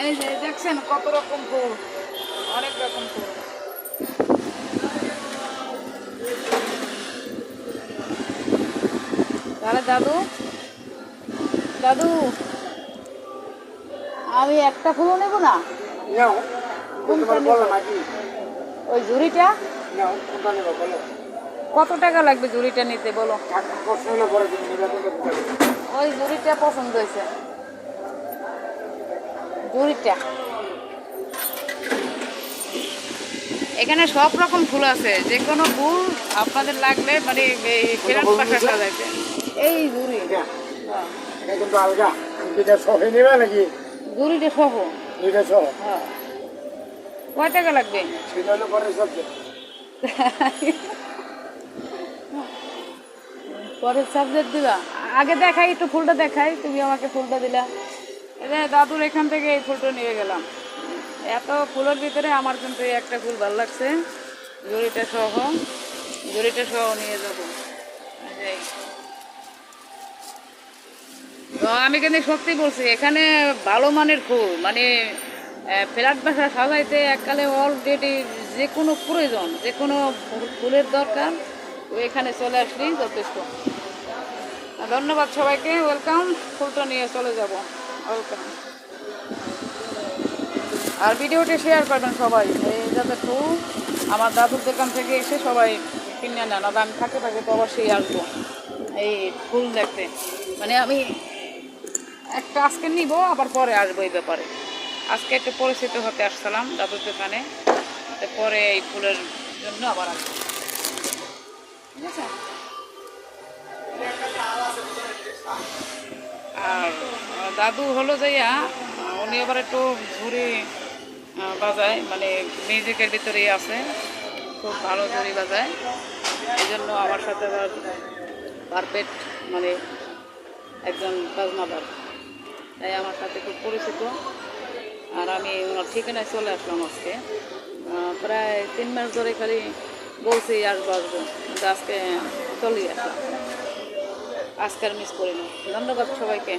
এই যে দেখছেন কত রকম ফুল, অনেক রকম ফুল। তাহলে দাদু, দাদু আমি একটা ফুলও নেব না? কোনটা নেব? ওই ঝুড়িটা? কত টাকা লাগবে ঝুড়িটা নিতে বলো? ওই ঝুড়িটা পছন্দ হয়েছে, ঝুড়িটা। এখানে সব রকম ফুল আছে, যে কোনো ফুল আপনাদের লাগলে মানে ফেরান পাশা সাজাইতে। এই ঝুড়ি ঝুড়িটা সহ। হ্যাঁ, কয় টাকা লাগবে? পরের সাবজেক্ট দিবা? আগে দেখাই একটু, ফুলটা দেখাই। তুমি আমাকে ফুলটা দিলা, এই যে দাদুর এখান থেকে এই ফুলটা নিয়ে গেলাম। এত ফুলের ভিতরে আমার কিন্তু এই একটা ফুল ভালো লাগছে, ঝুড়িটা সহ। ঝুড়িটা সহ নিয়ে যাবো। তো আমি কিন্তু সত্যি বলছি, এখানে ভালো মানের ফুল মানে ফ্ল্যাট বাসা সাজাইতে এককালে অলরেডি যে কোনো প্রয়োজন, যে কোনো ফুলের দরকার এখানে চলে আসলেই যথেষ্ট। ধন্যবাদ সবাইকে, ওয়েলকাম। ফুলটা নিয়ে চলে যাব, ওয়েলকাম। আর ভিডিওটি শেয়ার করবেন সবাই, এই যাতে ফুল আমার দাদুর দোকান থেকে এসে সবাই কিনে নেন। আর আমি থাকে তো অবশ্যই আসবো এই ফুল দেখতে। মানে আমি একটা আজকে নিব, আবার পরে আসবো এই ব্যাপারে। আজকে একটু পরিচিত হতে আসছিলাম দাদুর দোকানে, পরে এই ফুলের জন্য আবার আসবো, ঠিক আছে? আর দাদু হলো যাইয়া, উনি আবার একটু ঝুড়ি বাজায়, মানে মিউজিকের ভিতরেই আছে, খুব ভালো ঝুড়ি বাজায়। এই জন্য আমার সাথে আবার পারফেক্ট মানে একজন বাজনাদার, তাই আমার সাথে খুব পরিচিত। আর আমি ওনার ঠিকানায় চলে আসলাম আজকে। প্রায় 3 মাস ধরে খালি বলছি আসবো আসবো, কিন্তু আজকে চলেই আসলাম। আজকে আর মিস করিনি। ধন্যবাদ সবাইকে।